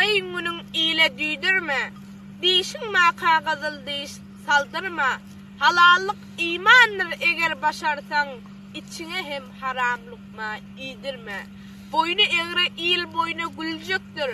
Beýiňiniň ile düýdirme. Diýişiň maka gazyl diýiş saldyrma. Halallyk imandyr eger başarsaň, içiňe hem haramlykma iýdirme. Boynu egre il boynu güljekdir.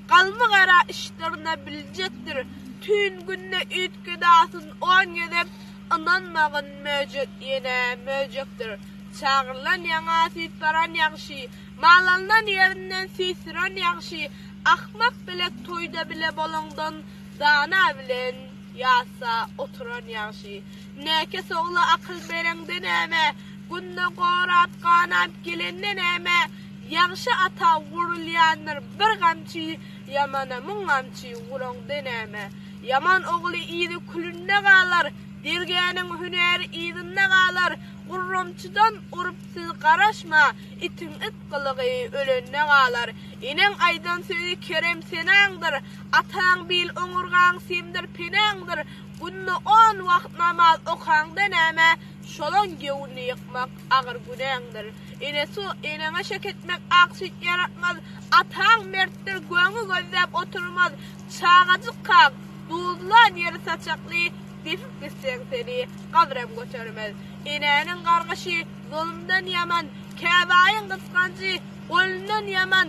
Galmy gara işlerine biljekdir. Tün günne ütgedasyn on gedip ananmagyn möjek ýene möjekdir. Çağırlan ýaňa süýtbaran ýagşy, malanan ýerinden süýsüren ýagşy. Ahmak bilek toyda bile bolondan dana bilen ýasa oturan ýagşy. Näke sogla akyl berenden näme, günne gorap ganap gelenden näme. Ýagşy ata gurulýandyr bir gamçy, ýamana müň gamçy gurongda näme. Yaman ogly ýyly külünde galar, dergäniň hünäri ýygyna galar. Gurrumçydan urup siz garaşma, itin it gylygy ölenne galar. Inen aýdan sözi kerem senaňdyr, ataň bil oňurgaň semdir penaňdyr. Günne 10 wagt namaz okaňda näme, şolan gewni ýykmak agyr günaňdyr. Eneňe şek etmek aksyt yaratmaz, ataň mertdir göňü gözläp oturmaz. Çağajyk kag, duzlan ýeri saçakly, defip gitseň seni gabrem götürmez. Enenin gargaşy zulümden yaman, käbaýyň gysgancy golundan yaman.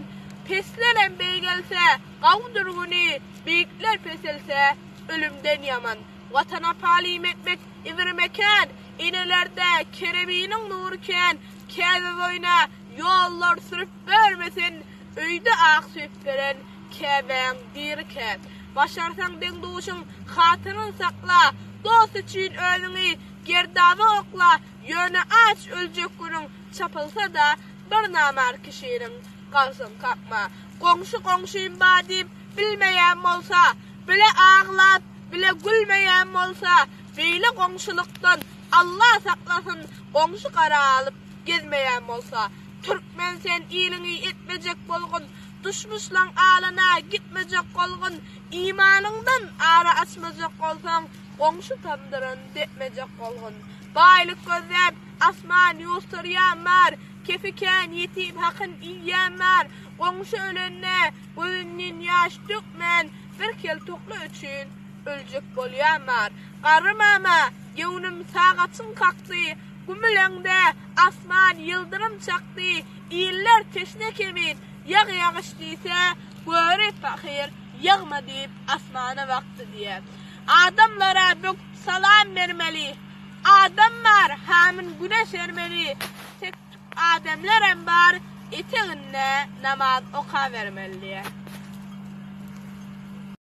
Pesleren beýgelse, gawdurguny, beýikler peselse, ölümden yaman. Watana palim etmek iwirmeken, enelerde kerebiniň nurken, käbe boyna ýollar sürüp bermesen, öýde ak süýp beren käbäň birken. Başarsaň deň duşuň hatyryny sakla, dost üçin ölüňi gerdaby okla, ýöne aç öljek günüň çapylsa da bir namar kişiniň galsyn kapma. Goňşy goňşym badip bilmeýän bolsa, bile ağlap, bile gülmeýän bolsa, beýle goňşulykdan Allah saklasyn, goňşy gara alyp gezmeýän bolsa, türkmen sen ýylyňy etmejek bolgun, düşmüşlaň alana gitmejek bolgun, imanyňdan ara açmajak bolsaň, goňşy tamdyran depmejek bolgun. Baýlyk gözläp asman ýuwsturýanmar, kefiken ýetip hakyn iýýänmar. Goňşy ölenne gözünden ýaş dökmen, bir kel tokly üçin öljek bolýanmar. Garrymama, ýewnim sagaçyň kakdy, gümülende asman ýyldyrym çakdy, ýyller teşne kemin, ýag ýagyş diýse, görüp bahir, ýagma diýip asmana wagty diýer. Adamlara bök salam bermeli, adamlar hamın güneş ermeli, tek adamlar bar, eteğine namaz oka vermeli.